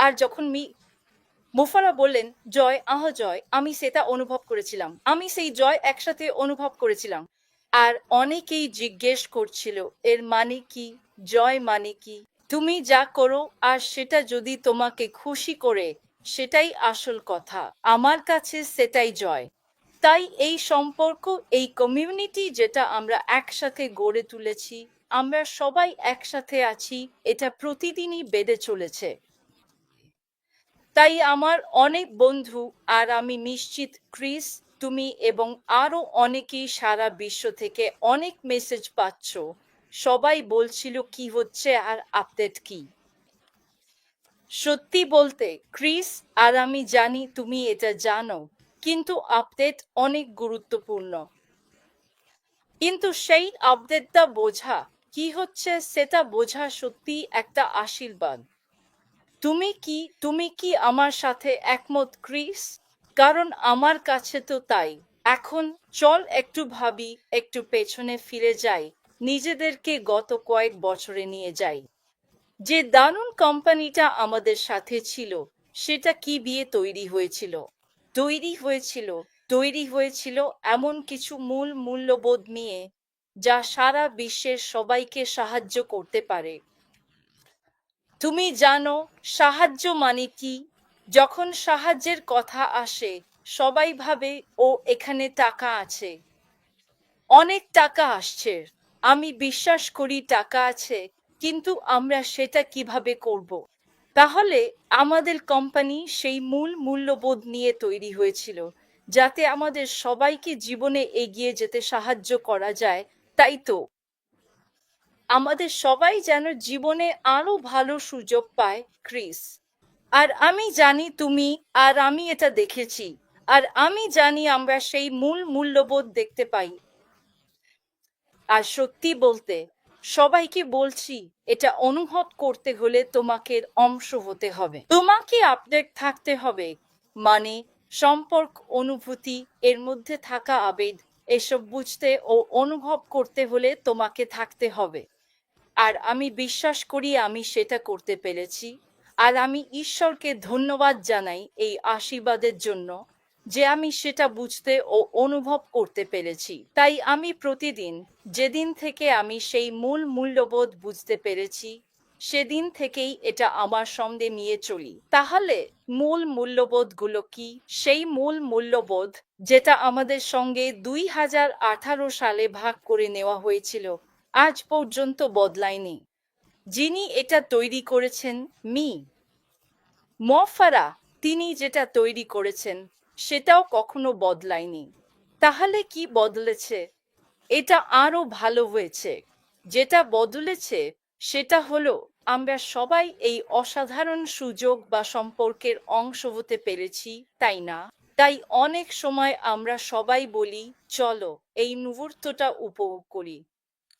আর যখন মুফারা বললেন, জয়, জয়, আমি সেটা অনুভব করেছিলাম, আমি সেই জয় একসাথে অনুভব করেছিলাম। আর অনেকেই জিজ্ঞেস করছিল, এর মানে কি? জয় মানে কি? তুমি যা করো আর সেটা যদি তোমাকে খুশি করে, সেটাই আসল কথা। আমার কাছে সেটাই জয়। তাই এই সম্পর্ক, এই কমিউনিটি যেটা আমরা একসাথে গড়ে তুলেছি, আমরা সবাই একসাথে আছি, এটা প্রতিদিনই বেড়ে চলেছে। তাই আমার অনেক বন্ধু, আর আমি নিশ্চিত ক্রিস, তুমি এবং আরো অনেকেই সারা বিশ্ব থেকে অনেক মেসেজ পাচ্ছ, সবাই বলছিল কি হচ্ছে আর আপডেট কি। সত্যি বলতে ক্রিস, আর আমি জানি তুমি এটা জানো, কিন্তু আপডেট অনেক গুরুত্বপূর্ণ। কিন্তু সেই আপডেটটা বোঝা, কি হচ্ছে সেটা বোঝা সত্যি একটা আশীর্বাদ। তুমি কি আমার সাথে একমত ক্রিস? কারণ আমার কাছে তো তাই। এখন চল একটু ভাবি, একটু পেছনে ফিরে যাই, নিজেদেরকে গত কয়েক বছরে নিয়ে যাই। যে দারুণ কোম্পানিটা আমাদের সাথে ছিল, সেটা কি দিয়ে তৈরি হয়েছিল? তৈরি হয়েছিল তৈরি হয়েছিল এমন কিছু মূল মূল্যবোধ নিয়ে, যা সারা বিশ্বের সবাইকে সাহায্য করতে পারে। তুমি জানো সাহায্য মানে কি? যখন সাহায্যের কথা আসে, সবাই ভাবে ও এখানে টাকা আছে, অনেক টাকা আসছে। আমি বিশ্বাস করি টাকা আছে, কিন্তু আমরা সেটা কিভাবে করব? তাহলে আমাদের কোম্পানি সেই মূল মূল্যবোধ নিয়ে তৈরি হয়েছিল, যাতে আমাদের সবাইকে জীবনে এগিয়ে যেতে সাহায্য করা যায়। তাই তো, আমাদের সবাই যেন জীবনে আরো ভালো সুযোগ পায় ক্রিস। আর আমি জানি তুমি আর আমি এটা দেখেছি, আর আমি জানি আমরা সেই মূল মূল্যবোধ দেখতে পাই। আর সত্যি বলতে, সবাইকে বলছি, এটা অনুভব করতে হলে তোমাকে অংশ হতে হবে, তোমাকে আপডেট থাকতে হবে। মানে সম্পর্ক, অনুভূতি, এর মধ্যে থাকা আবেগ, এসব বুঝতে ও অনুভব করতে হলে তোমাকে থাকতে হবে। আর আমি বিশ্বাস করি আমি সেটা করতে পেরেছি। আর আমি ঈশ্বরকে ধন্যবাদ জানাই এই আশীর্বাদের জন্য, যে আমি সেটা বুঝতে ও অনুভব করতে পেরেছি। তাই আমি প্রতিদিন, যেদিন থেকে আমি সেই মূল মূল্যবোধ বুঝতে পেরেছি, সেদিন থেকেই এটা আমার সঙ্গে নিয়ে চলি। তাহলে মূল মূল্যবোধগুলো কি? সেই মূল মূল্যবোধ, যেটা আমাদের সঙ্গে 2018 সালে ভাগ করে নেওয়া হয়েছিল, আজ পর্যন্ত বদলায়নি। যিনি এটা তৈরি করেছেন, মফারা, তিনি যেটা তৈরি করেছেন, সেটাও কখনো বদলায়নি। তাহলে কি বদলেছে? এটা আরো ভালো হয়েছে। যেটা বদলেছে সেটা হলো, আমরা সবাই এই অসাধারণ সুযোগ বা সম্পর্কের অংশ হতে পেরেছি, তাই না? তাই অনেক সময় আমরা সবাই বলি, চলো এই মুহূর্তটা উপভোগ করি।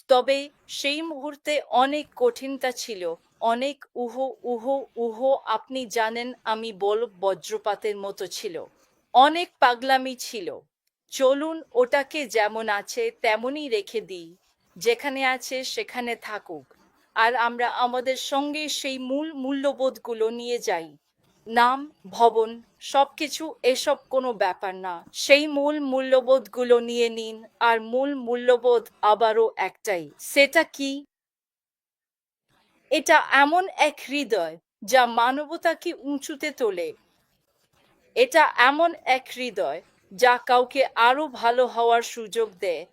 তবে সেই মুহূর্তে অনেক কঠিনতা ছিল, অনেক উহো উহো উহো, আপনি জানেন, আমি বজ্রপাতের মতো ছিল, অনেক পাগলামি ছিল। চলুন ওটাকে যেমন আছে তেমনই রেখে দিই, যেখানে আছে সেখানে থাকুক। আর আমরা আমাদের সঙ্গে সেই মূল মূল্যবোধগুলো নিয়ে যাই। নাম, ভবন, সবকিছু এসব কোনো ব্যাপার না, সেই মূল মূল্যবোধগুলো নিয়ে নিন। আর মূল মূল্যবোধ আবারও একটাই, সেটা কি? এটা এমন এক হৃদয়, যা মানবতাকে উঁচুতে তোলে। এটা এমন এক হৃদয়, যা কাউকে আরো ভালো হওয়ার সুযোগ দেয়,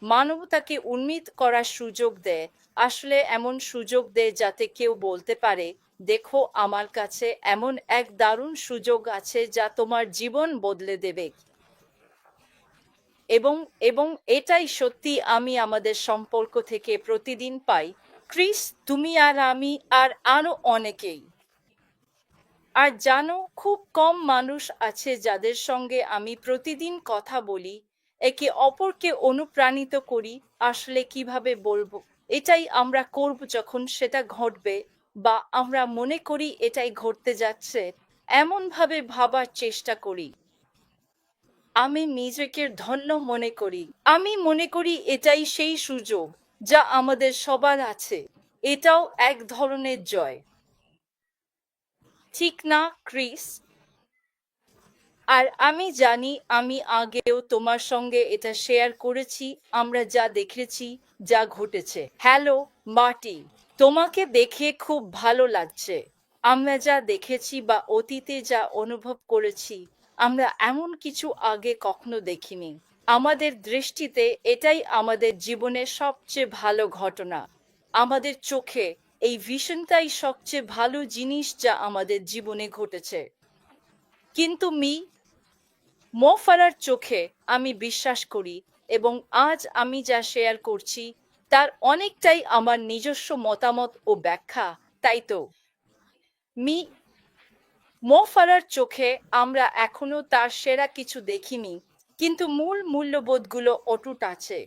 মানবতাকে উন্নীত করার সুযোগ দেয়। আসলে এমন সুযোগ দেয় যাতে কেউ বলতে পারে, দেখো, আমার কাছে এমন এক দারুণ সুযোগ আছে যা তোমার জীবন বদলে দেবে। এবং এবং এটাই সত্যি আমি আমাদের সম্পর্ক থেকে প্রতিদিন পাই ক্রিস, তুমি আর আমি আর আরো অনেকেই। আর জানো, খুব কম মানুষ আছে যাদের সঙ্গে আমি প্রতিদিন কথা বলি, একে অপরকে অনুপ্রাণিত করি। আসলে কিভাবে বলবো, এটাই আমরা করব যখন সেটা ঘটবে, বা আমরা মনে করি এটাই ঘটতে যাচ্ছে, এমন ভাবে ভাবার চেষ্টা করি। আমি নিজেকে ধন্য মনে করি। আমি মনে করি এটাই সেই সুযোগ, যা আমাদের সবার আছে। এটাও এক ধরনের জয়। ঠিক না, ক্রিস? আর আমি জানি আমি আগেও তোমার সঙ্গে এটা শেয়ার করেছি, আমরা যা দেখেছি, যা ঘটেছে। হ্যালো, মার্টি। তোমাকে দেখে খুব ভালো লাগছে। আমরা যা দেখেছি বা অতীতে যা অনুভব করেছি, আমরা এমন কিছু আগে কখনো দেখিনি। আমাদের দৃষ্টিতে এটাই আমাদের জীবনের সবচেয়ে ভালো ঘটনা। আমাদের চোখে এই ভীষণটাই সবচেয়ে ভালো জিনিস যা আমাদের জীবনে ঘটেছে। কিন্তু মো ফারার চোখে আমি বিশ্বাস করি, এবং আজ আমি যা শেয়ার করছি তার অনেকটাই আমার নিজস্ব মতামত ও ব্যাখ্যা, তাই তো? মি মো ফারার চোখে আমরা এখনো তার সেরা কিছু দেখিনি, কিন্তু মূল মূল্যবোধগুলো অটুট আছে।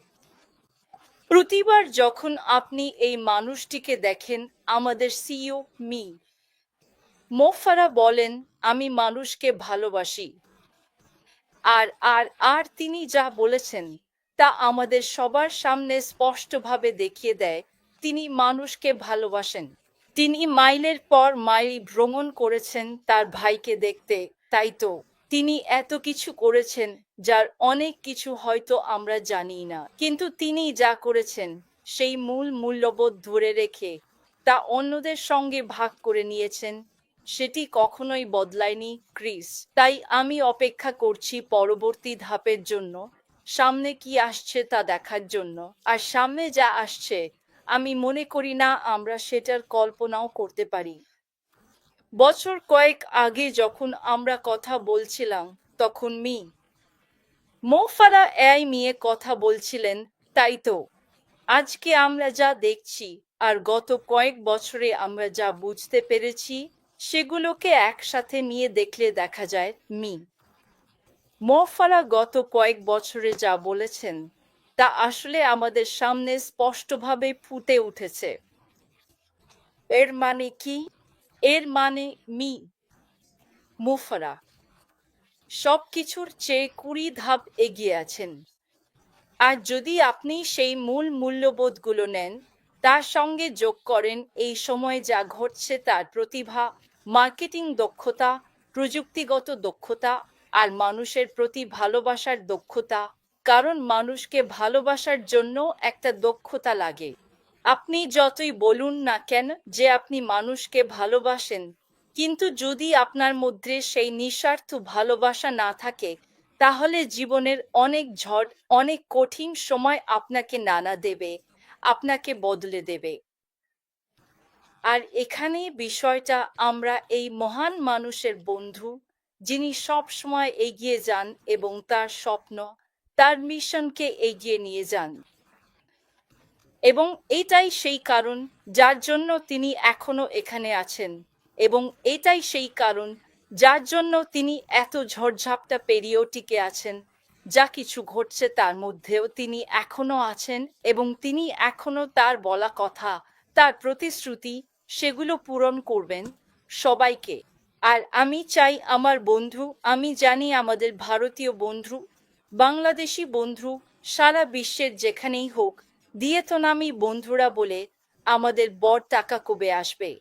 প্রতিবার যখন আপনি এই মানুষটিকে দেখেন, আমাদের সিইও মো ফারা বলেন, আমি মানুষকে ভালোবাসি। আর আর আর তিনি যা বলেছেন তা আমাদের সবার সামনে স্পষ্টভাবে দেখিয়ে দেয় তিনি মানুষকে ভালোবাসেন। তিনি মাইলের পর মাইল ভ্রমণ করেছেন তার ভাইকে দেখতে, তাই তো? তিনি এত কিছু করেছেন যার অনেক কিছু হয়তো আমরা জানি না, কিন্তু তিনি যা করেছেন সেই মূল মূল্যবোধ ধরে রেখে তা অন্যদের সঙ্গে ভাগ করে নিয়েছেন। সেটি কখনোই বদলায়নি, ক্রিস। তাই আমি অপেক্ষা করছি পরবর্তী ধাপের জন্য, সামনে কি আসছে তা দেখার জন্য। আর সামনে যা আসছে আমি মনে করি না আমরা সেটার কল্পনাও করতে পারি। বছর কয়েক আগে যখন আমরা কথা বলছিলাম, তখন মো ফারাহ এই নিয়ে কথা বলছিলেন, তাই তো? আজকে আমরা যা দেখছি আর গত কয়েক বছরে আমরা যা বুঝতে পেরেছি, সেগুলোকে একসাথে নিয়ে দেখলে দেখা যায় মো ফারাহ গত কয়েক বছরে যা বলেছেন তা আসলে আমাদের সামনে স্পষ্টভাবে ফুটে উঠেছে। এর মানে কি? এর মানে মো ফারাহ সবকিছুর চেয়ে 20 ধাপ এগিয়ে আছেন। আর যদি আপনি সেই মূল মূল্যবোধগুলো নেন, তার সঙ্গে যোগ করেন এই সময়ে যা ঘটছে তার প্রতিভা, মার্কেটিং দক্ষতা, প্রযুক্তিগত দক্ষতা আর মানুষের প্রতি ভালোবাসার দক্ষতা, কারণ মানুষকে ভালোবাসার জন্য একটা দক্ষতা লাগে। আপনি যতই বলুন না কেন যে আপনি মানুষকে ভালোবাসেন, কিন্তু যদি আপনার মধ্যে সেই নিঃস্বার্থ ভালোবাসা না থাকে, তাহলে জীবনের অনেক ঝড়, অনেক কঠিন সময় আপনাকে নাড়া দেবে, আপনাকে বদলে দেবে। আর এখানে বিষয়টা, আমরা এই মহান মানুষের বন্ধু, যিনি সব সময় এগিয়ে যান এবং তার স্বপ্ন, তার মিশনকে এগিয়ে নিয়ে যান। এবং এটাই সেই কারণ যার জন্য তিনি এখনো এখানে আছেন, এবং এটাই সেই কারণ যার জন্য তিনি এত ঝড়ঝাপটা পেরিয়েও টিকে আছেন। যা কিছু ঘটছে তার মধ্যেও তিনি এখনো আছেন, এবং তিনি এখনো তার বলা কথা, তার প্রতিশ্রুতি, সেগুলো পূরণ করবেন সবাইকে। আর আমি চাই আমার বন্ধু, আমি জানি আমাদের ভারতীয় বন্ধু, বাংলাদেশি বন্ধু, সারা বিশ্বের যেখানেই হোক, ভিয়েতনামি বন্ধুরা বলে, আমাদের বড় টাকা কবে আসবে?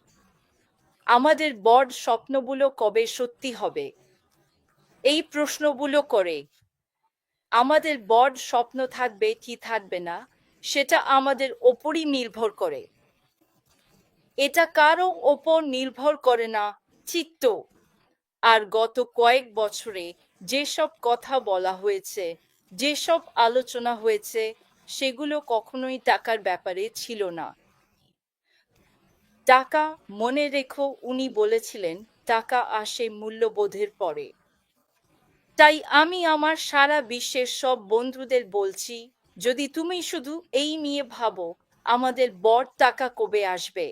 আমাদের বড় স্বপ্নগুলো কবে সত্যি হবে? এই প্রশ্নগুলো করে। আমাদের বড় স্বপ্ন থাকবে কি থাকবে না, সেটা আমাদের ওপরই নির্ভর করে। এটা কারো ওপর নির্ভর করে না, চিত্ত। আর গত কয়েক বছরে যেসব কথা বলা হয়েছে, যেসব আলোচনা হয়েছে, সেগুলো কখনোই টাকার ব্যাপারে ছিল না। টাকা, মনে রেখো উনি বলেছিলেন, টাকা আসে মূল্যবোধের পরে। তাই আমি আমার সারা বিশ্বের সব বন্ধুদের বলছি, যদি তুমি শুধু এই নিয়ে ভাবো আমাদের বড় টাকা কবে আসবে,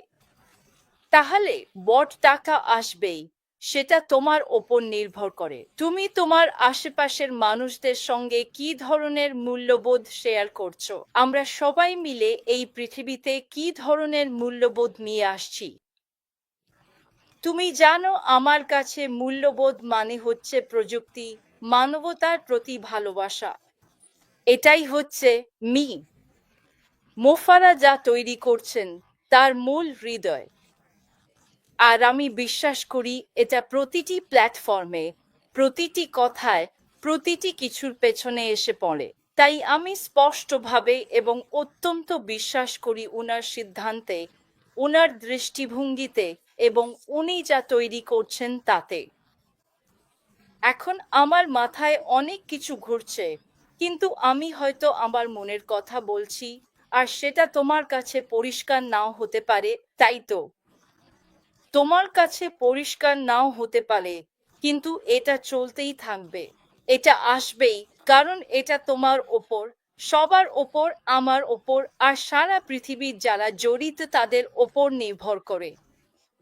তাহলে বড় টাকা আসবেই। সেটা তোমার ওপর নির্ভর করে তুমি তোমার আশেপাশের মানুষদের সঙ্গে কি ধরনের মূল্যবোধ শেয়ার করছো। আমরা সবাই মিলে এই পৃথিবীতে কি ধরনের মূল্যবোধ নিয়ে আসছি। তুমি জানো, আমার কাছে মূল্যবোধ মানে হচ্ছে প্রযুক্তি, মানবতার প্রতি ভালোবাসা। এটাই হচ্ছে মো ফারাহ যা তৈরি করছেন তার মূল হৃদয়। আর আমি বিশ্বাস করি এটা প্রতিটি প্ল্যাটফর্মে, প্রতিটি কথায়, প্রতিটি কিছুর পেছনে এসে পড়ে। তাই আমি স্পষ্টভাবে এবং অত্যন্ত বিশ্বাস করি উনার সিদ্ধান্তে, উনার দৃষ্টিভঙ্গিতে এবং উনি যা তৈরি করছেন তাতে। এখন আমার মাথায় অনেক কিছু ঘুরছে, কিন্তু আমি হয়তো আমার মনের কথা বলছি, আর সেটা তোমার কাছে পরিষ্কার নাও হতে পারে, তাই তো? তোমার কাছে পরিষ্কার নাও হতে পারে, কিন্তু এটা চলতেই থাকবে। এটা আসবেই, কারণ এটা তোমার ওপর, সবার ওপর, আমার ওপর, আর সারা পৃথিবীর যারা জড়িত তাদের ওপর নির্ভর করে।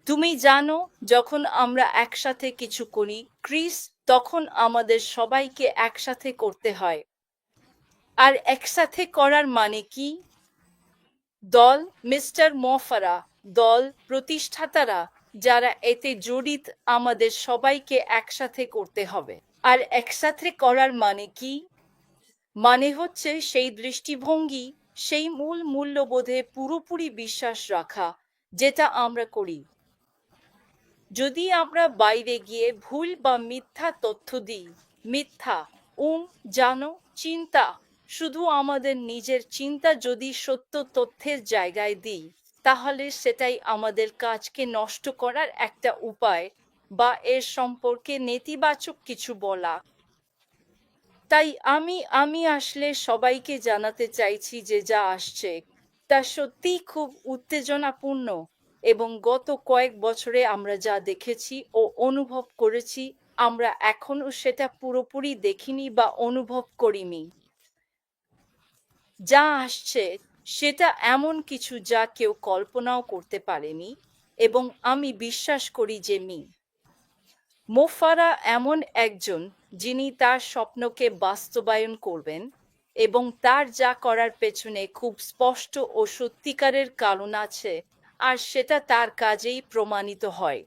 তুমি জানো, যখন আমরা একসাথে কিছু করি, ক্রিস, তখন আমাদের সবাইকে একসাথে করতে হয়। আর একসাথে করার মানে কি? দল, মিস্টার মফারা, দল, প্রতিষ্ঠাতারা, যারা এতে জড়িত, আমাদের সবাইকে একসাথে করতে হবে। আর একসাথে করার মানে কি? মানে হচ্ছে সেই দৃষ্টিভঙ্গি, সেই মূল মূল্যবোধে পুরোপুরি বিশ্বাস রাখা, যেটা আমরা করি। যদি আমরা বাইরে গিয়ে ভুল বা মিথ্যা তথ্য দিই, মিথ্যা, জানো, চিন্তা, শুধু আমাদের নিজের চিন্তা যদি সত্য তথ্যের জায়গায় দিই, তাহলে সেটাই আমাদের কাজকে নষ্ট করার একটা উপায়, বা এর সম্পর্কে নেতিবাচক কিছু বলা। তাই আমি আসলে সবাইকে জানাতে চাইছি যে যা আসছে তা সত্যিই খুব উত্তেজনাপূর্ণ, এবং গত কয়েক বছরে আমরা যা দেখেছি ও অনুভব করেছি, আমরা এখনো সেটা পুরোপুরি দেখিনি বা অনুভব করিনি। যা আসছে সেটা এমন কিছু যা কেউ কল্পনাও করতে পারেনি, এবং আমি বিশ্বাস করি যে মোফারা এমন একজন যিনি তার স্বপ্নকে বাস্তবায়ন করবেন, এবং তার যা করার পেছনে খুব স্পষ্ট ও সত্যিকারের কারণ আছে, আর সেটা তার কাজেই প্রমাণিত হয়।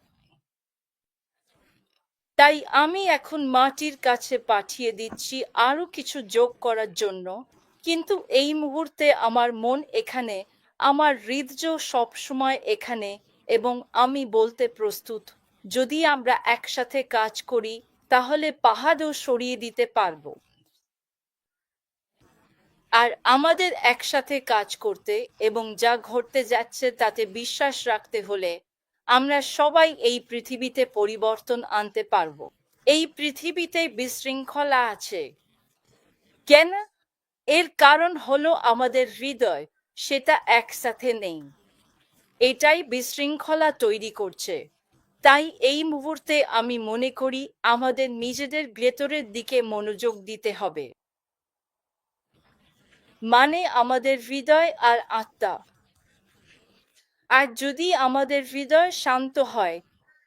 তাই আমি এখন মাটির কাছে পাঠিয়ে দিচ্ছি আরো কিছু যোগ করার জন্য, কিন্তু এই মুহূর্তে আমার মন এখানে, আমার হৃদয় সবসময় এখানে, এবং আমি বলতে প্রস্তুত, যদি আমরা একসাথে কাজ করি, তাহলে পাহাড়ও সরিয়ে দিতে পারবো। আর আমাদের একসাথে কাজ করতে এবং যা ঘটতে যাচ্ছে তাতে বিশ্বাস রাখতে হলে, আমরা সবাই এই পৃথিবীতে পরিবর্তন আনতে পারবো। এই পৃথিবীতে বিশৃঙ্খলা আছে কেন? এর কারণ হলো আমাদের হৃদয়, সেটা একসাথে নেই। এটাই বিশৃঙ্খলা তৈরি করছে। তাই এই মুহূর্তে আমি মনে করি আমাদের নিজেদের ভেতরের দিকে মনোযোগ দিতে হবে, মানে আমাদের হৃদয় আর আত্মা। আর যদি আমাদের হৃদয় শান্ত হয়,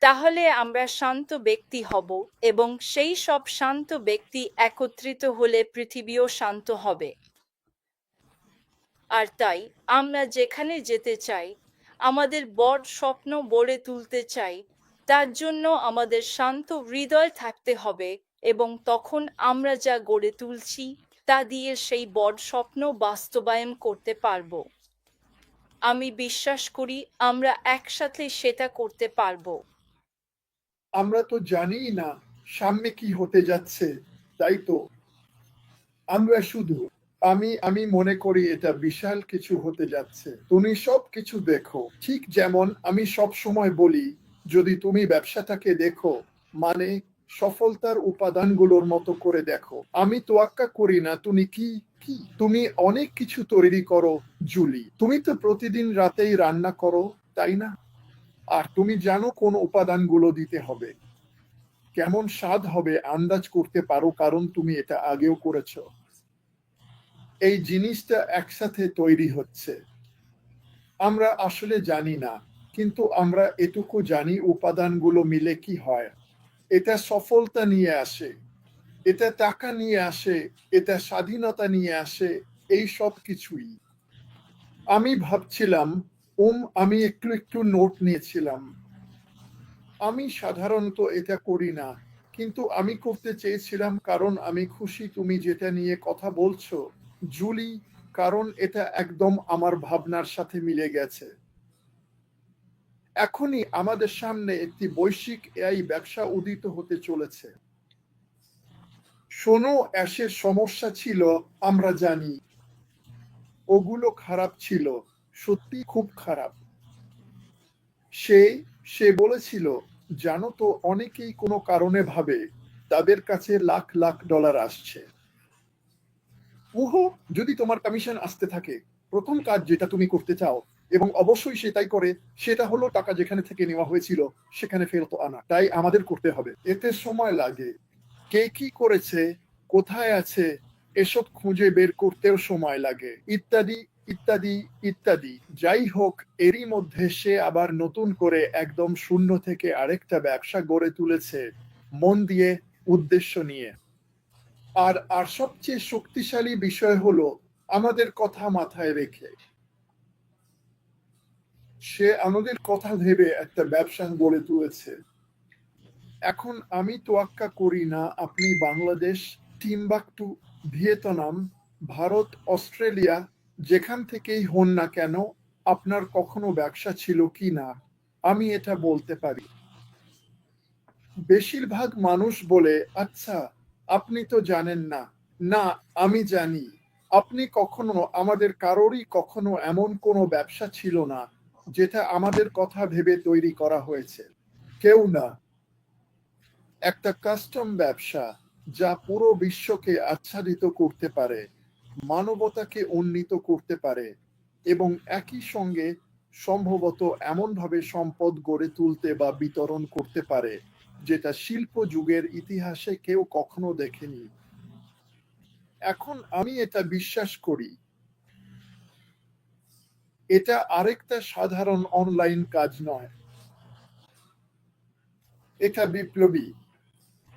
তাহলে আমরা শান্ত ব্যক্তি হব, এবং সেই সব শান্ত ব্যক্তি একত্রিত হলে পৃথিবীও শান্ত হবে। আর তাই আমরা যেখানে যেতে চাই, আমাদের বড় স্বপ্ন গড়ে তুলতে চাই, তার জন্য আমাদের শান্ত হৃদয় থাকতে হবে, এবং তখন আমরা যা গড়ে তুলছি তা দিয়ে সেই বড় স্বপ্ন বাস্তবায়ন করতে পারবো। আমি বিশ্বাস করি আমরা একসাথে সেটা করতে পারবো। আমরা তো জানিই না সামনে কি হতে যাচ্ছে, তাই তো আমরা শুধু আমি আমি মনে করি এটা বিশাল কিছু হতে যাচ্ছে। তুমি সব কিছু দেখো, ঠিক যেমন আমি সব সময় বলি, যদি তুমি ব্যবসাটাকে দেখো, মানে সফলতার উপাদানগুলোর মতো করে দেখো। আমি তোয়াক্কা করি না তুমি কি কি তুমি অনেক কিছু তৈরি করো। জুলি, তুমি তো প্রতিদিন রাতেই রান্না করো, তাই না? আর তুমি জানো কোন উপাদানগুলো দিতে হবে, কেমন স্বাদ হবে আন্দাজ করতে পারো, কারণ তুমি এটা আগেও করেছো। এই জিনিসটা একসাথে তৈরি হচ্ছে। আমরা আসলে জানি না, কিন্তু আমরা এটুকু জানি উপাদানগুলো মিলে কি হয়। এটা সফলতা নিয়ে আসে, এটা টাকা নিয়ে আসে, এটা স্বাধীনতা নিয়ে আসে, এই সব কিছুই। আমি ভাবছিলাম, আমি একটু একটু নোট নিয়েছিলাম। আমি সাধারণত এটা করি না, কিন্তু আমি করতে চেয়েছিলাম কারণ আমি খুশি তুমি যেটা নিয়ে কথা বলছো, জুলি, কারণ এটা একদম আমার ভাবনার সাথে মিলে গেছে। এখনই আমাদের সামনে একটি বৈশ্বিক এআই ব্যবসা উদিত হতে চলেছে। শোনো, অ্যাশের সমস্যা ছিল, আমরা জানি ওগুলো খারাপ ছিল, সত্যি খুব খারাপ। সে সে বলেছিল, জানো তো, অনেকেই কোনো কারণে ভাবে তাদের কাছে লাখ লাখ ডলার আসছে। ওহো, যদি তোমার কমিশন আসতে থাকে, প্রথম কাজ যেটা তুমি করতে চাও, এবং অবশ্যই সেটাই করে, সেটা হলো টাকা যেখানে থেকে নেওয়া হয়েছিল সেখানে ফেরত আনা। তাই আমাদের করতে হবে। এতে সময় লাগে, কে কি করেছে, কোথায় আছে, এসব খুঁজে বের করতেও সময় লাগে, ইত্যাদি ইত্যাদি ইত্যাদি। যাই হোক, এরই মধ্যে সে আবার নতুন করে একদম শূন্য থেকে আরেকটা ব্যবসা গড়ে তুলেছে, মন দিয়ে, উদ্দেশ্য নিয়ে। আর আর সবচেয়ে শক্তিশালী বিষয় হলো, আমাদের কথা মাথায় রেখে সে আমাদের কথা ভেবে একটা ব্যবসা গড়ে তুলেছে। এখন আমি তোয়াক্কা করি না আপনি Bangladesh, Timbuktu, Vietnam, Bharat, Australia, যেখান থেকেই হন না কেন, আপনার কখনো ব্যবসা ছিল কি না আমি এটা বলতে পারি। বেশিরভাগ মানুষ বলে, আচ্ছা, আপনি তো জানেন না। না, আমি জানি। আপনি কখনো, আমাদের কারোরই কখনো এমন কোনো ব্যবসা ছিল না যেটা আমাদের কথা ভেবে তৈরি করা হয়েছে। কেউ না। একটা কাস্টম ব্যবসা, যা পুরো বিশ্বকে আচ্ছাদিত করতে পারে, মানবতাকে উন্নীত করতে পারে, এবং একই সঙ্গে সম্ভবত এমনভাবে সম্পদ গড়ে তুলতে বা বিতরণ করতে পারে যেটা শিল্প যুগের ইতিহাসে কেউ কখনো দেখেনি। এখন আমি এটা বিশ্বাস করি। এটা আরেকটা সাধারণ অনলাইন কাজ নয়, এটা বিপ্লবী।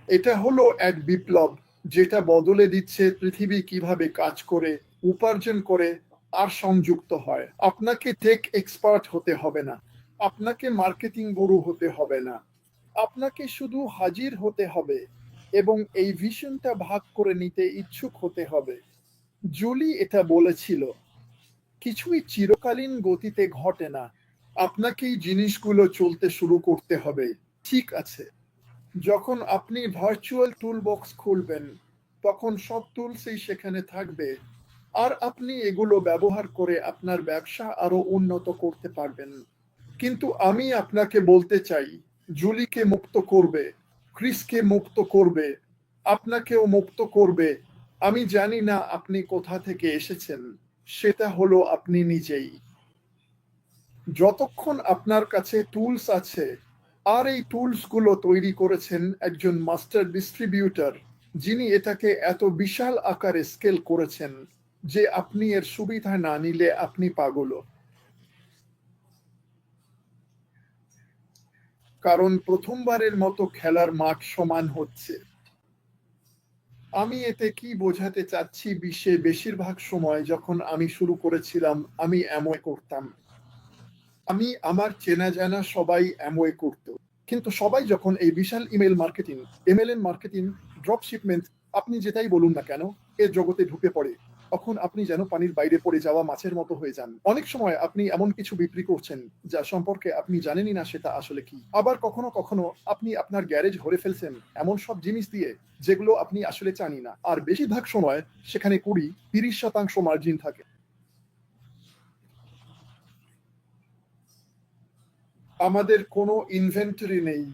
এটা হলো এক বিপ্লব, যেটা বদলে দিচ্ছে পৃথিবী কিভাবে কাজ করে, উপার্জন করে, আর সংযুক্ত হয়। আপনাকে টেক এক্সপার্ট হতে হবে না, আপনাকে মার্কেটিং গুরু হতে হবে না, আপনাকে শুধু হাজির হতে হবে এবং এই ভিশনটা ভাগ করে নিতে ইচ্ছুক হতে হবে। জুলি এটা বলেছিল, কিছুই চিরকালীন গতিতে ঘটে না, আপনাকেই জিনিসগুলো চলতে শুরু করতে হবে। ঠিক আছে, যখন আপনি ভার্চুয়াল টুলবক্স খুলবেন, তখন সব টুলসই সেখানে থাকবে, আর আপনি এগুলো ব্যবহার করে আপনার ব্যবসা আরো উন্নত করতে পারবেন। কিন্তু আমি আপনাকে বলতে চাই, জুলিকে মুক্ত করবে, ক্রিসকে মুক্ত করবে, আপনাকেও মুক্ত করবে। আমি জানি না আপনি কোথা থেকে এসেছেন, সেটা হলো আপনি নিজেই। যতক্ষণ আপনার কাছে টুলস আছে, আর এই টুলসগুলো তৈরি করেছেন একজন মাস্টার ডিস্ট্রিবিউটর, যিনি এটাকে এত বিশাল আকারে স্কেল করেছেন যে আপনি এর সুবিধা না নিলে আপনি পাগল। কারণ প্রথমবারের মতো খেলার মাঠ সমান হচ্ছে। আমি এতে কি বোঝাতে চাচ্ছি, বিশ্বে বেশিরভাগ সময় যখন আমি শুরু করেছিলাম, আমি এমওয়ে করতাম। আমি, আমার চেনা জানা সবাই এমওয়ে করতো। কিন্তু সবাই যখন এই বিশাল email marketing, MLM marketing, drop shipment, আপনি যেটাই বলুন না কেন, এর জগতে ঢুকে পড়ে, তখন আপনি যেন পানির বাইরে পড়ে যাওয়া মাছের মতো হয়ে যান। অনেক সময় আপনি এমন কিছু বিক্রি করছেন যা সম্পর্কে আপনি জানেনই না সেটা আসলে কি। আবার কখনো কখনো আপনি আপনার গ্যারেজ ভরে ফেলছেন এমন সব জিনিস দিয়ে যেগুলো আপনি আসলে জানি না, আর বেশিরভাগ সময় সেখানে 20-30% মার্জিন থাকে। আমাদের কোনো ইনভেন্টরি নেই,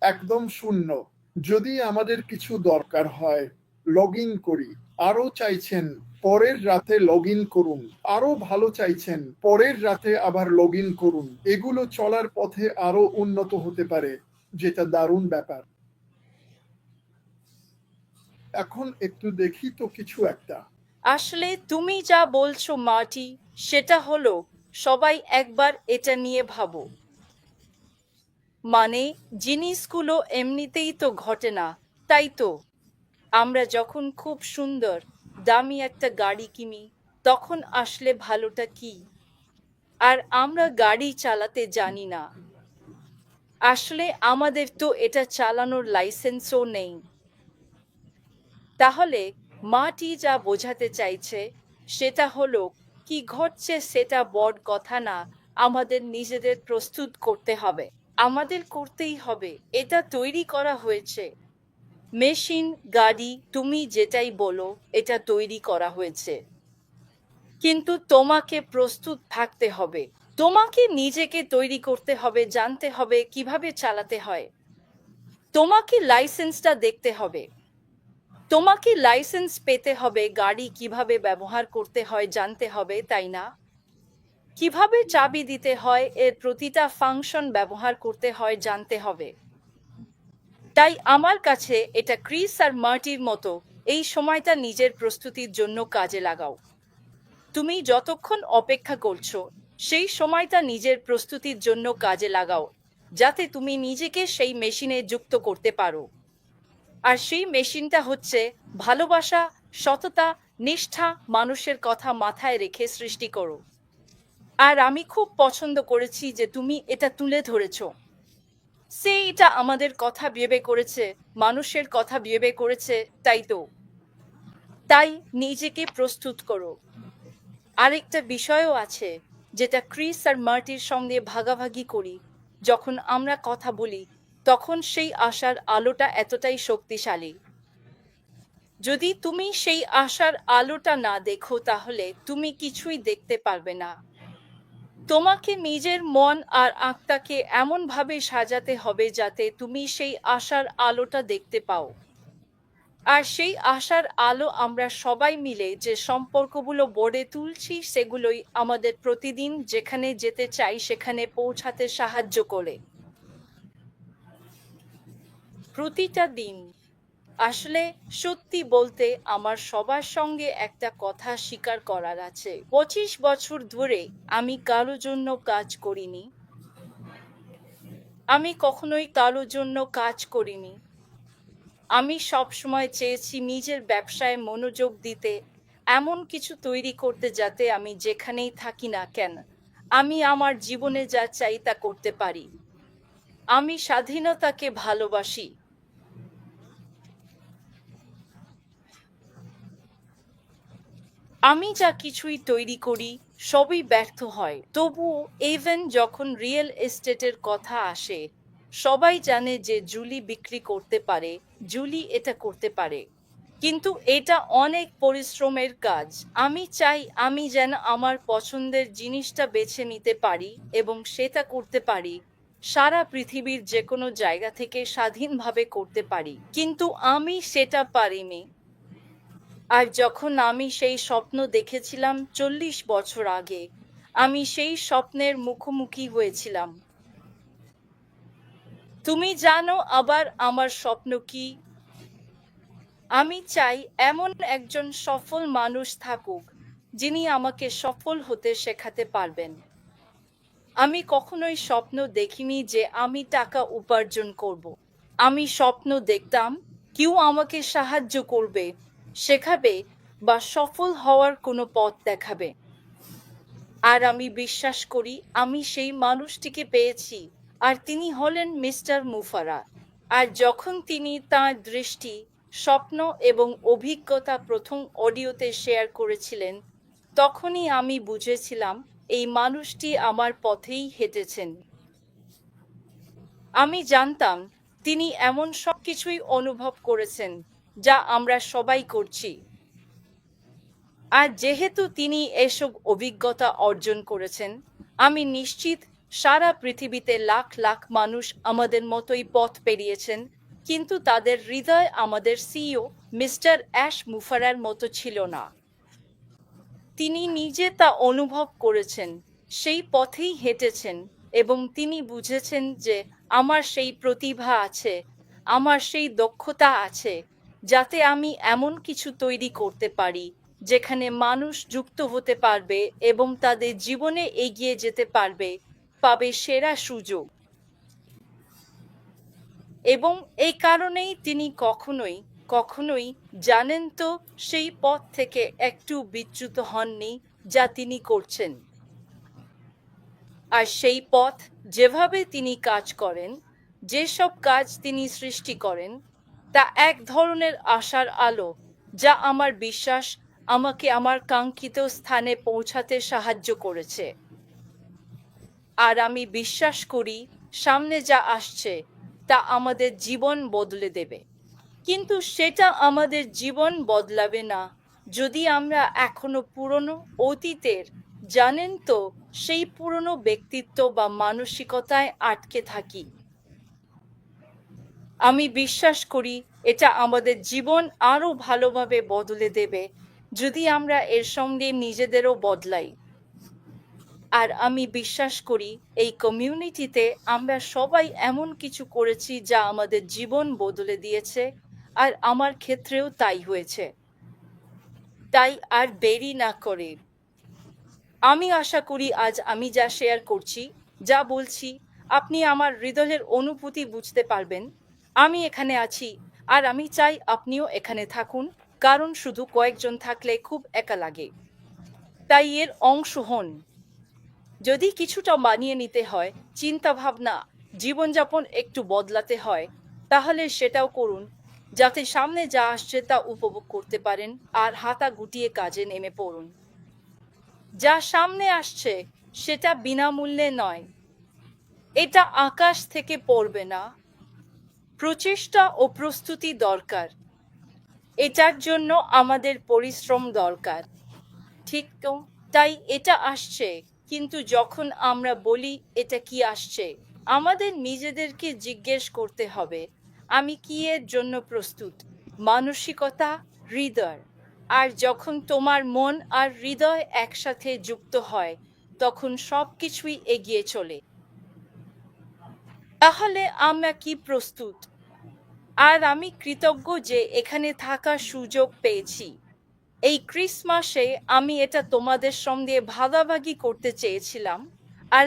একদম শূন্য। যদি আমাদের কিছু দরকার হয়, লগ ইন করি। আরো চাইছেন, পরের রাতে লগ ইন করুন। আরো ভালো চাইছেন, পরের রাতে আবার লগ ইন করুন। এগুলো চলার পথে আরো উন্নত হতে পারে, যেটা দারুণ ব্যাপার। এখন একটু দেখি তো কিছু একটা। আসলে তুমি যা বলছো মার্টি, সেটা হলো, সবাই একবার এটা নিয়ে ভাবো। মানে, জিনিসগুলো এমনিতেই তো ঘটে না, তাই তো? আমরা যখন খুব সুন্দর, দামি একটা গাড়ি কিনি, তখন আসলে ভালোটা কি? আর আমরা গাড়ি চালাতে জানি না। আসলে আমাদের তো এটা চালানোর লাইসেন্সও নেই। তাহলে মাটি যা বোঝাতে চাইছে সেটা হলো, কি ঘটছে সেটা বড় কথা না, আমাদের নিজেদের প্রস্তুত করতে হবে। আমাদের করতেই হবে। এটা তৈরি করা হয়েছে। মেশিন, গাড়ি, তুমি যেটাই বলো, এটা তৈরি করা হয়েছে। কিন্তু তোমাকে প্রস্তুত থাকতে হবে। তোমাকে নিজেকে তৈরি করতে হবে, জানতে হবে কিভাবে চালাতে হয়। তোমাকে লাইসেন্সটা দেখতে হবে। তোমাকে লাইসেন্স পেতে হবে, গাড়ি কিভাবে ব্যবহার করতে হয় জানতে হবে, তাই না? কিভাবে চাবি দিতে হয়, এর প্রতিটা ফাংশন ব্যবহার করতে হয় জানতে হবে। তাই আমার কাছে এটা ক্রিস আর মার্টির মতো। এই সময়টা নিজের প্রস্তুতির জন্য কাজে লাগাও। তুমি যতক্ষণ অপেক্ষা করছো, সেই সময়টা নিজের প্রস্তুতির জন্য কাজে লাগাও, যাতে তুমি নিজেকে সেই মেশিনে যুক্ত করতে পারো। আর সেই মেশিনটা হচ্ছে ভালোবাসা, সততা, নিষ্ঠা, মানুষের কথা মাথায় রেখে সৃষ্টি করো। আর আমি খুব পছন্দ করেছি যে তুমি এটা তুলে ধরেছো। সে এটা আমাদের কথা ভেবে করেছে, মানুষের কথা ভেবে করেছে, তাই তো। তাই নিজেকে প্রস্তুত করো। আরেকটা বিষয়ও আছে, যেটা ক্রিস আর মার্টির সঙ্গে ভাগাভাগি করি। যখন আমরা কথা বলি, তখন সেই আশার আলোটা এতটাই শক্তিশালী। যদি তুমি সেই আশার আলোটা না দেখো, তাহলে তুমি কিছুই দেখতে পারবে না। তোমাকে নিজের মন আর আত্মাকে এমনভাবে সাজাতে হবে যাতে তুমি সেই আশার আলোটা দেখতে পাও। আর সেই আশার আলো আমরা সবাই মিলে যে সম্পর্কগুলো গড়ে তুলছি, সেগুলোই আমাদের প্রতিদিন যেখানে যেতে চাই সেখানে পৌঁছাতে সাহায্য করে। প্রতিটা দিন। আসলে সত্যি বলতে আমার সবার সঙ্গে একটা কথা স্বীকার করার আছে। 25 বছর ধরে আমি কারো জন্য কাজ করিনি। আমি কখনোই কারো জন্য কাজ করিনি। আমি সবসময় চেয়েছি নিজের ব্যবসায় মনোযোগ দিতে, এমন কিছু তৈরি করতে যাতে আমি যেখানেই থাকি না কেন, আমি আমার জীবনে যা চাই তা করতে পারি। আমি স্বাধীনতাকে ভালোবাসি। আমি যা কিছুই তৈরি করি সবই ব্যর্থ হয়, তবুও ইভেন যখন রিয়েল এস্টেটের কথা আসে, সবাই জানে যে জুলি বিক্রি করতে পারে, জুলি এটা করতে পারে। কিন্তু এটা অনেক পরিশ্রমের কাজ। আমি চাই আমি যেন আমার পছন্দের জিনিসটা বেছে নিতে পারি এবং সেটা করতে পারি, সারা পৃথিবীর যে কোনো জায়গা থেকে স্বাধীনভাবে করতে পারি। কিন্তু আমি সেটা পারিনি। আর যখন আমি সেই স্বপ্ন দেখেছিলাম 40 বছর আগে, আমি সেই স্বপ্নের মুখোমুখি হয়েছিলাম। তুমি জানো আবার আমার স্বপ্ন কি? আমি চাই এমন একজন সফল মানুষ থাকুক, যিনি আমাকে সফল হতে শেখাতে পারবেন। আমি কখনোই স্বপ্ন দেখিনি যে আমি টাকা উপার্জন করব। আমি স্বপ্ন দেখতাম কেউ আমাকে সাহায্য করবে, শেখাবে বা সফল হওয়ার কোনো পথ দেখাবে। আর আমি বিশ্বাস করি আমি সেই মানুষটিকে পেয়েছি, আর তিনি হলেন মিস্টার মুফারা। আর যখন তিনি তাঁর দৃষ্টি, স্বপ্ন এবং অভিজ্ঞতা প্রথম অডিওতে শেয়ার করেছিলেন, তখনই আমি বুঝেছিলাম এই মানুষটি আমার পথেই হেঁটেছেন। আমি জানতাম তিনি এমন সব কিছুই অনুভব করেছেন যা আমরা সবাই করছি। আর যেহেতু তিনি এসব অভিজ্ঞতা অর্জন করেছেন, আমি নিশ্চিত সারা পৃথিবীতে লাখ লাখ মানুষ আমাদের মতোই পথ পেরিয়েছেন, কিন্তু তাদের হৃদয় আমাদের সিইও মিস্টার অ্যাশ মুফারার মতো ছিল না। তিনি নিজে তা অনুভব করেছেন, সেই পথেই হেঁটেছেন, এবং তিনি বুঝেছেন যে আমার সেই প্রতিভা আছে, আমার সেই দক্ষতা আছে, যাতে আমি এমন কিছু তৈরি করতে পারি যেখানে মানুষ যুক্ত হতে পারবে এবং তাদের জীবনে এগিয়ে যেতে পারবে, পাবে সেরা সুযোগ। এবং এই কারণেই তিনি কখনোই কখনোই জানেন তো সেই পথ থেকে একটু বিচ্যুত হননি যা তিনি করছেন। আর সেই পথ, যেভাবে তিনি কাজ করেন, যেসব কাজ তিনি সৃষ্টি করেন, তা এক ধরনের আশার আলো, যা আমার বিশ্বাস আমাকে আমার কাঙ্ক্ষিত স্থানে পৌঁছাতে সাহায্য করেছে। আর আমি বিশ্বাস করি সামনে যা আসছে তা আমাদের জীবন বদলে দেবে। কিন্তু সেটা আমাদের জীবন বদলাবে না যদি আমরা এখনো পুরনো অতীতের, জানেন তো, সেই পুরনো ব্যক্তিত্ব বা মানসিকতায় আটকে থাকি। আমি বিশ্বাস করি এটা আমাদের জীবন আরো ভালোভাবে বদলে দেবে যদি আমরা এর সঙ্গে নিজেদেরও বদলাই। আর আমি বিশ্বাস করি এই কমিউনিটিতে আমরা সবাই এমন কিছু করেছি যা আমাদের জীবন বদলে দিয়েছে, আর আমার ক্ষেত্রেও তাই হয়েছে। তাই আর দেরি না করে আমি আশা করি আজ আমি যা শেয়ার করছি, যা বলছি, আপনি আমার হৃদয়ের অনুভূতি বুঝতে পারবেন। আমি এখানে আছি, আর আমি চাই আপনিও এখানে থাকুন, কারণ শুধু কয়েকজন থাকলে খুব একা লাগে। তাই এর অংশ হন। যদি কিছুটা মানিয়ে নিতে হয়, চিন্তা ভাবনা, জীবনযাপন একটু বদলাতে হয়, তাহলে সেটাও করুন, যাতে সামনে যা আসছে তা উপভোগ করতে পারেন, আর হাতা গুটিয়ে কাজে নেমে পড়ুন। যা সামনে আসছে সেটা বিনামূল্যে নয়, এটা আকাশ থেকে পড়বে না। প্রচেষ্টা ও প্রস্তুতি দরকার, এটার জন্য আমাদের পরিশ্রম দরকার, ঠিক তো? তাই এটা আসছে, কিন্তু যখন আমরা বলি এটা কি আসছে, আমাদের নিজেদেরকে জিজ্ঞেস করতে হবে, আমি কি এর জন্য প্রস্তুত? মানসিকতা, হৃদয়। আর যখন তোমার মন আর হৃদয় একসাথে যুক্ত হয়, তখন সবকিছুই এগিয়ে চলে। তাহলে আমরা কি প্রস্তুত? আর আমি কৃতজ্ঞ যে এখানে থাকার সুযোগ পেয়েছি। এই ক্রিসমাসে আমি এটা তোমাদের সঙ্গে ভাগাভাগি করতে চেয়েছিলাম, আর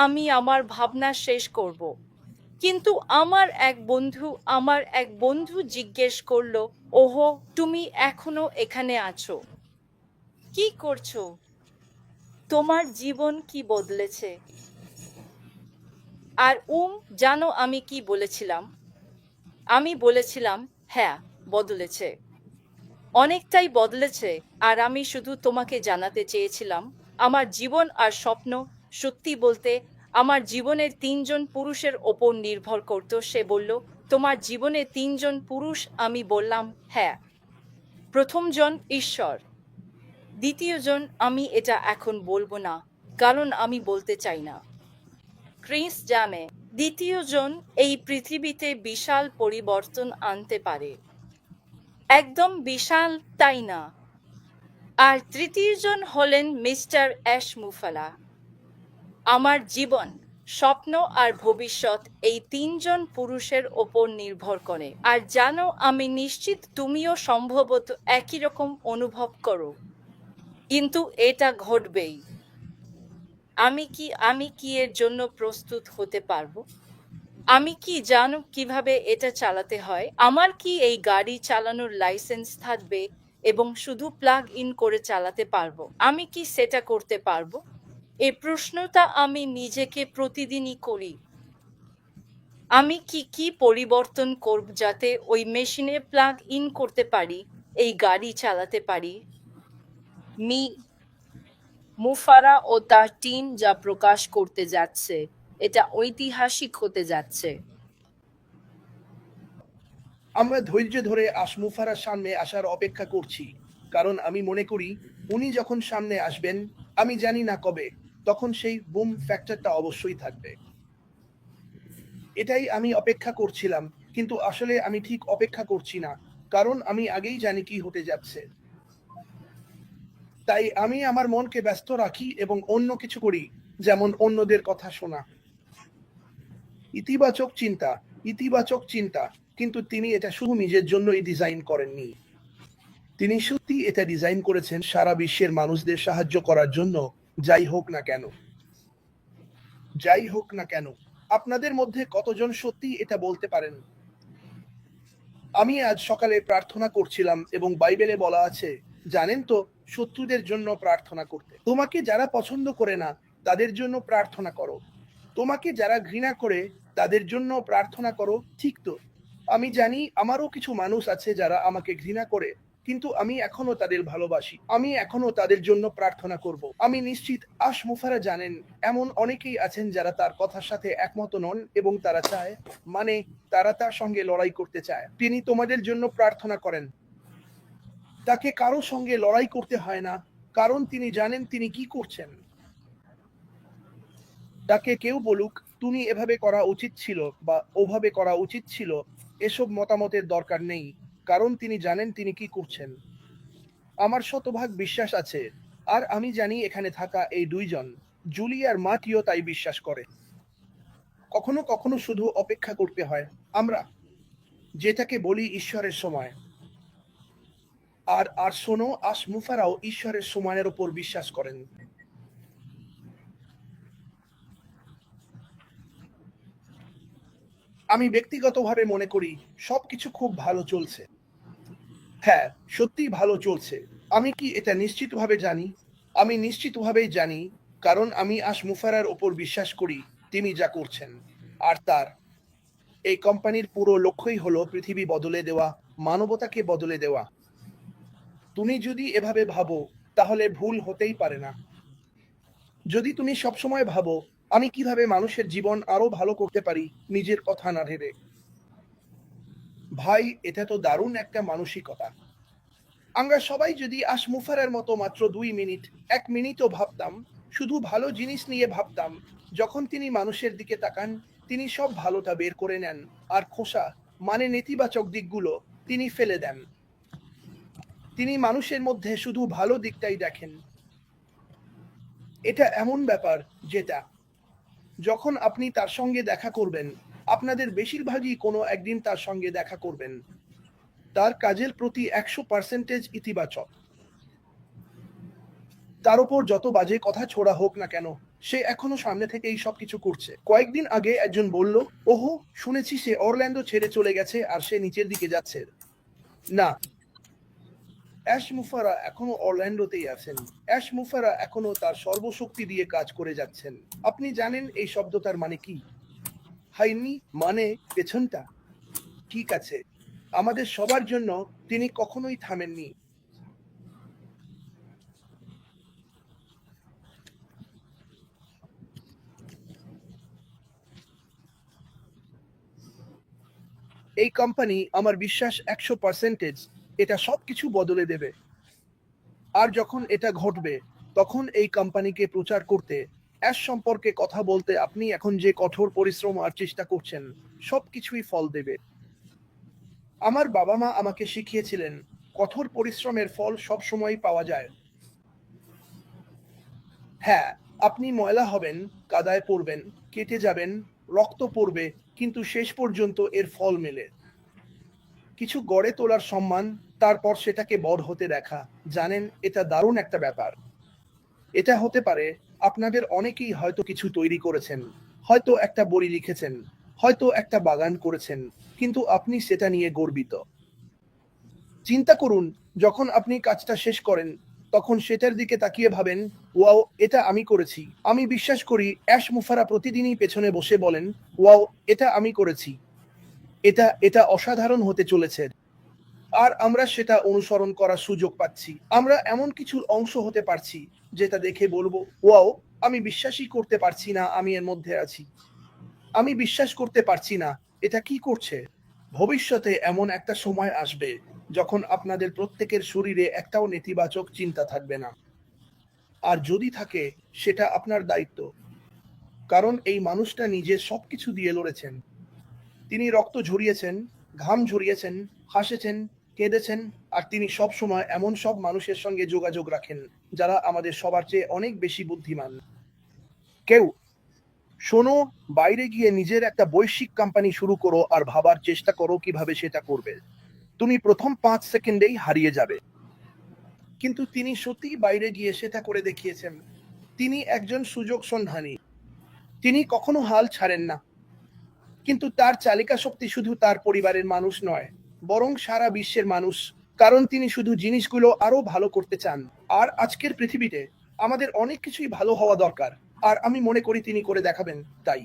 আমি আমার ভাবনা শেষ করব। কিন্তু আমার এক বন্ধু জিজ্ঞেস করলো, ওহো, তুমি এখনো এখানে আছো, কি করছো? তোমার জীবন কি বদলেছে? আর জানো আমি কি বলেছিলাম? আমি বলেছিলাম, হ্যাঁ, বদলেছে, অনেকটাই বদলেছে। আর আমি শুধু তোমাকে জানাতে চেয়েছিলাম আমার জীবন আর স্বপ্ন। সত্যি বলতে, আমার জীবনের 3জন পুরুষের ওপর নির্ভর করতো। সে বলল, তোমার জীবনে 3জন পুরুষ? আমি বললাম, হ্যাঁ। প্রথমজন ঈশ্বর, দ্বিতীয়জন আমি এটা এখন বলবো না, কারণ আমি বলতে চাই না, ক্রিস জানে। দ্বিতীয়জন এই পৃথিবীতে বিশাল পরিবর্তন আনতে পারে, একদম বিশাল, তাই না? আর তৃতীয়জন হলেন মিস্টার অ্যাশমুফালা। আমার জীবন, স্বপ্ন আর ভবিষ্যৎ এই 3জন পুরুষের ওপর নির্ভর করে। আর জানো, আমি নিশ্চিত তুমিও সম্ভবত একই রকম অনুভব করো। কিন্তু এটা ঘটবেই। আমি কি এর জন্য প্রস্তুত হতে পারবো? আমি কি জানো কিভাবে এটা চালাতে হয়? আমার কি এই গাড়ি চালানোর লাইসেন্স থাকবে এবং শুধু প্লাগ ইন করে চালাতে পারবো? আমি কি সেটা করতে পারবো? এই প্রশ্নটা আমি নিজেকে প্রতিদিনই করি। আমি কি পরিবর্তন করব যাতে ওই মেশিনে প্লাগ ইন করতে পারি, এই গাড়ি চালাতে পারি? মি মুফারা ও তার টিম যা প্রকাশ করতে যাচ্ছে, এটা ঐতিহাসিক হতে যাচ্ছে। আমরা ধৈর্য ধরে আশমুফারার সামনে আসার অপেক্ষা করছি, কারণ আমি মনে করি উনি যখন সামনে আসবেন, আমি জানি না কবে, তখন সেই বুম ফ্যাক্টরটা অবশ্যই থাকবে। এটাই আমি অপেক্ষা করছিলাম, কিন্তু আসলে আমি ঠিক অপেক্ষা করছি না, কারণ আমি আগেই জানি কি হতে যাচ্ছে। তাই আমি আমার মনকে ব্যস্ত রাখি এবং অন্য কিছু করি, যেমন অন্যদের কথা শোনা। ইতিবাচক চিন্তা, ইতিবাচক চিন্তা। কিন্তু তিনি এটা শুধু নিজের জন্যই ডিজাইন করেননি, তিনি সত্যি এটা ডিজাইন করেছেন সারা বিশ্বের মানুষদের সাহায্য করার জন্য। যাই হোক না কেন, যাই হোক না কেন, আপনাদের মধ্যে কতজন সত্যি এটা বলতে পারেন? আমি আজ সকালে প্রার্থনা করছিলাম এবং বাইবেলে বলা আছে, জানেন তো, শত্রুদের জন্য প্রার্থনা করতে। তোমাকে যারা পছন্দ করে না তাদের জন্য প্রার্থনা করো, তোমাকে যারা ঘৃণা করে তাদের জন্য প্রার্থনা করো, ঠিক তো? আমি জানি আমারও কিছু মানুষ আছে যারা আমাকে ঘৃণা করে, কিন্তু আমি এখনো তাদের ভালোবাসি, আমি এখনো তাদের জন্য প্রার্থনা করব। আমি নিশ্চিত আশ মুফারা জানেন এমন অনেকেই আছেন যারা তার কথার সাথে একমত নন এবং তারা চায়, মানে তারা তার সঙ্গে লড়াই করতে চায়। তিনি তোমাদের জন্য প্রার্থনা করেন। তাকে কারো সঙ্গে লড়াই করতে হয় না, কারণ তিনি জানেন তিনি কি করছেন। তাকে কেউ বলুক তুমি এভাবে করা উচিত ছিল বা ওভাবে করা উচিত ছিল, এসব মতামতের দরকার নেই, কারণ তিনি জানেন তিনি কি করছেন। আমার শতভাগ বিশ্বাস আছে, আর আমি জানি এখানে থাকা এই দুইজন, জুলি আর মাটিও তাই বিশ্বাস করে। কখনো কখনো শুধু অপেক্ষা করতে হয়, আমরা যেটাকে বলি ঈশ্বরের সময়। আর আর শোনো, মুফারাও ঈশ্বরের সময়ের উপর বিশ্বাস করেন। আমি ব্যক্তিগতভাবে মনে করি সবকিছু খুব ভালো চলছে। হ্যাঁ, সত্যি ভালো চলছে। আমি কি এটা নিশ্চিতভাবে জানি? আমি নিশ্চিতভাবেই জানি, কারণ আমি মুফারার ওপর বিশ্বাস করি তিনি যা করছেন। আর তার এই কোম্পানির পুরো লক্ষ্যই হলো পৃথিবী বদলে দেওয়া, মানবতাকে বদলে দেওয়া। তুমি যদি এভাবে ভাবো তাহলে ভুল হতেই পারে না। যদি তুমি সবসময় ভাবো আমি কিভাবে মানুষের জীবন আরো ভালো করতে পারি, নিজের কথা না ভেবে, ভাই এটা তো দারুণ একটা মানসিকতা। আমরা সবাই যদি মুফারের মতো মাত্র 2 মিনিট, 1 মিনিটও ভাবতাম, শুধু ভালো জিনিস নিয়ে ভাবতাম, যখন তিনি মানুষের দিকে তাকান তিনি সব ভালোটা বের করে নেন, আর খোসা মানে নেতিবাচক দিকগুলো তিনি ফেলে দেন। তিনি মানুষের মধ্যে শুধু ভালো দিকটাই দেখেন। এটা এমন ব্যাপার যেটা যখন আপনি তার সঙ্গে দেখা করবেন, আপনাদের বেশিরভাগই কোনো একদিন তার সঙ্গে দেখা করবেন, তার কাজের প্রতি 100% ইতিবাচক। তার উপর যত বাজে কথা ছোড়া হোক না কেন, সে এখনো সামনে থেকে এই সবকিছু করছে। কয়েকদিন আগে একজন বলল, ওহো শুনেছি সে অরল্যান্ডো ছেড়ে চলে গেছে আর সে নিচের দিকে যাচ্ছে। না, মুফারা এখনো অরল্যান্ডোতেই আছেন। মুফারা এখনো তার সর্বশক্তি দিয়ে কাজ করে যাচ্ছেন। আপনি জানেন এই শব্দটার মানে কি? হাইনি মানে পেছনটা। ঠিক আছে, আমাদের সবার জন্য তিনি কখনোই থামেননি। এই কোম্পানি, আমার বিশ্বাস 100% এটা সবকিছু বদলে দেবে। আর যখন এটা ঘটবে, তখন এই কোম্পানিকে প্রচার করতে, সম্পর্কে কথা বলতে আপনি এখন যে কঠোর পরিশ্রম আর চেষ্টা করছেন, সবকিছুই ফল দেবে। আমার বাবা মা আমাকে শিখিয়েছিলেন কঠোর পরিশ্রমের ফল সবসময় পাওয়া যায়। হ্যাঁ, আপনি ময়লা হবেন, কাদায় পড়বেন, কেটে যাবেন, রক্ত পড়বে, কিন্তু শেষ পর্যন্ত এর ফল মেলে। কিছু গড়ে তোলার সম্মান, তারপর সেটাকে বড় হতে দেখা। জানেন, এটা দারুণ একটা ব্যাপার। এটা হতে পারে আপনাদের অনেকেই হয়তো কিছু তৈরি করেছেন, হয়তো একটা বই লিখেছেন, হয়তো একটা বাগান করেছেন, কিন্তু আপনি সেটা নিয়ে গর্বিত। চিন্তা করুন, যখন আপনি কাজটা শেষ করেন, তখন সেটার দিকে তাকিয়ে ভাবেন, ওয়াও এটা আমি করেছি। আমি বিশ্বাস করি মুফারা প্রতিদিনই পেছনে বসে বলেন, ওয়াও এটা আমি করেছি, এটা এটা অসাধারণ হতে চলেছে। আর আমরা সেটা অনুসরণ করার সুযোগ পাচ্ছি। আমরা এমন কিছুর অংশ হতে পারছি যেটা দেখে বলবো, ওয়াও আমি বিশ্বাসই করতে পারছি না আমি এর মধ্যে আছি। আমি বিশ্বাস করতে পারছি না এটা কি করছে। ভবিষ্যতে এমন একটা সময় আসবে যখন আপনাদের প্রত্যেকের শরীরে একটাও নেতিবাচক চিন্তা থাকবে না। আর যদি থাকে, সেটা আপনার দায়িত্ব। কারণ এই মানুষটা নিজে সবকিছু দিয়ে লড়েছেন। তিনি রক্ত ঝরিয়েছেন, ঘাম ঝরিয়েছেন, হাসেছেন, কেঁদেছেন, আর তিনি সব সময় এমন সব মানুষের সঙ্গে যোগাযোগ রাখেন যারা আমাদের সবার চেয়ে অনেক বেশি বুদ্ধিমান। কেউ শোনো, বাইরে গিয়ে নিজের একটা বৈশ্বিক কোম্পানি শুরু করো আর ভাবার চেষ্টা করো কিভাবে সেটা করবে। তুমি প্রথম 5 সেকেন্ডেই হারিয়ে যাবে। কিন্তু তিনি সত্যিই বাইরে গিয়ে সেটা করে দেখিয়েছেন। তিনি একজন সুযোগ সন্ধানী। তিনি কখনো হাল ছাড়েন না। কিন্তু তার চালিকা শক্তি শুধু তার পরিবারের মানুষ নয়, বরং সারা বিশ্বের মানুষ। কারণ তিনি শুধু জিনিসগুলো আরো ভালো করতে চান। আর আজকের পৃথিবীতে আমাদের অনেক কিছুই ভালো হওয়া দরকার, আর আমি মনে করি তিনি করে দেখাবেন তাই।